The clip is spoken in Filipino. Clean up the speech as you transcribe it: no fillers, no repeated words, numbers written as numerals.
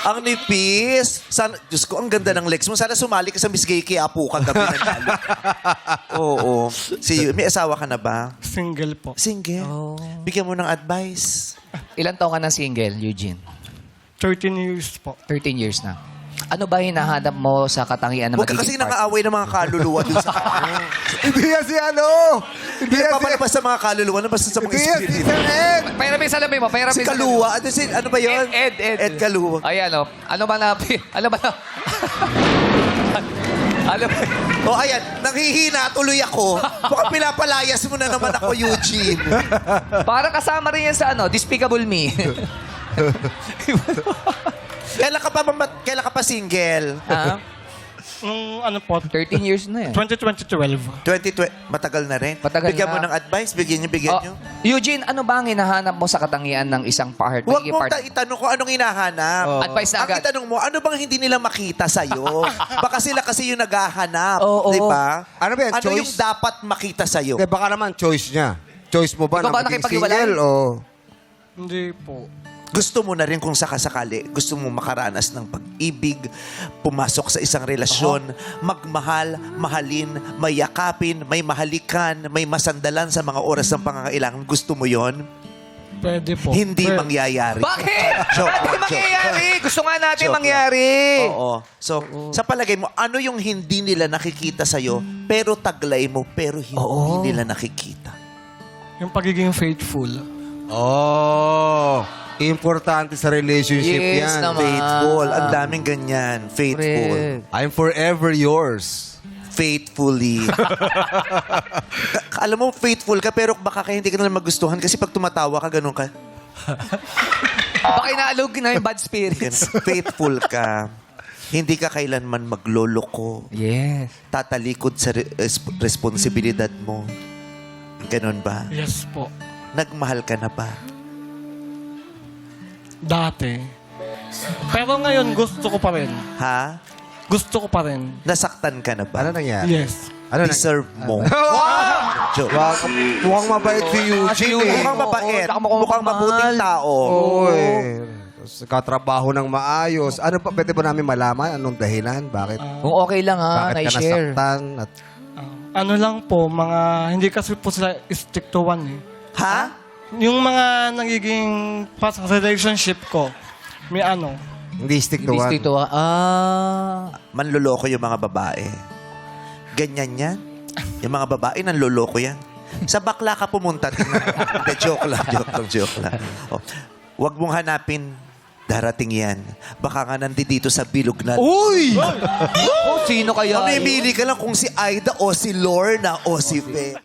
Ang nipis. Sana, Diyos ko, ang ganda ng legs mo. Sana sumali ka sa Miss Gay Quiapo kagabi ng lalo. Oo. May asawa ka na ba? Single po. Single? Bigyan mo ng advice. Ilan taon ka ng single, Eugene? 13 years po. 13 years na. Ano ba hinahanap mo sa katangian na Huwag ka magiging kasi nakaaway ng mga kaluluwa dun sa kanya. Hindi yan si ano. Hindi na papalabas sa mga kaluluwa, nabas sa mga Hindi yan si espiritu. Sir Ed. Pairamin sa labi mo, pairamin Si sa labi mo. Kaluwa. Ano ba yun? Ed. Ed Kaluwa. Ayan, o. Ano ba na... Ano ba na... ano ba... O ayan, nanghihina tuloy ako. Baka pinapalayas mo na naman ako, Eugene. Parang kasama rin yan sa ano, Despicable Me. Kailan ka pa single? Ah, Nung ano po, 13 years na yan. 2012. 2020, matagal na rin. Matagal Bigyan mo na. ng advice, bigyan Oh, nyo. Eugene, ano ba ang hinahanap mo sa katangian ng isang Huwag magiging mong partner? itanong kung anong hinahanap. Advice na Ang agad. itanong mo, ano bang hindi nila makita sa'yo? Baka sila kasi yung naghahanap. Oo. Di ba? Ano ba yan, Ano choice? yung dapat makita sa'yo? Hindi, baka naman choice niya. Choice mo ba Ikaw ba na maging nakipag-iwalay? single o... Hindi po. Gusto mo na rin kung sakasakali, gusto mo makaranas ng pag-ibig, pumasok sa isang relasyon, magmahal, mahalin, may yakapin, may mahalikan, may masandalan sa mga oras ng pangangailangan. Gusto mo yon? Pwede po. Hindi Pwede. mangyayari. Bakit? Joke Hindi lang, mangyayari. Gusto nga natin Joke mangyari. Oo. So, sa palagay mo, ano yung hindi nila nakikita sa'yo, pero taglay mo, pero hindi nila nakikita? Yung pagiging faithful. Oh, importante sa relationship Yes yan. naman. Faithful. Ang daming ganyan. Faithful. Correct. I'm forever yours. Faithfully. Alam mo, faithful ka, pero baka kaya hindi ka nalang magustuhan kasi pag tumatawa ka, ganun ka. Baka inaalog na yung bad spirits. Ganun. Faithful ka. Hindi ka kailanman magloloko. Yes. Tatalikod sa responsibilidad mo. Ganun ba? Yes po. Nagmahal ka na ba? Dati. Pero ngayon, gusto ko pa rin. Ha? Gusto ko pa rin. Nasaktan ka na ba? Ano nangyari? Yes. Ano Deserve mo. Joke. Mukhang mabait si Eugene eh. Mukhang mabait. Oo, mukhang Mukhang mabuting tao. Oy. Katrabaho ng maayos. Ano pa, pwede ba namin malaman? Anong dahilan? Bakit? Kung okay lang ha, Bakit ka na-share. nasaktan? At Ano lang po, hindi kasi po sila stick to one eh. Ha? Yung mga nagiging past relationship ko, may ano, hindi stick to Hindi one. dito Manloloko yung mga babae. Ganyan yan. Yung mga babae, nanloloko yan. Sa bakla ka pumunta. tingnan mo. Hindi, joke lang. Oh. Huwag mong hanapin. Darating yan. Baka nga nandito sa bilog na. Uy! Oh, sino kaya? Mamimili ka lang kung si Aida o si Lorna o si Fe.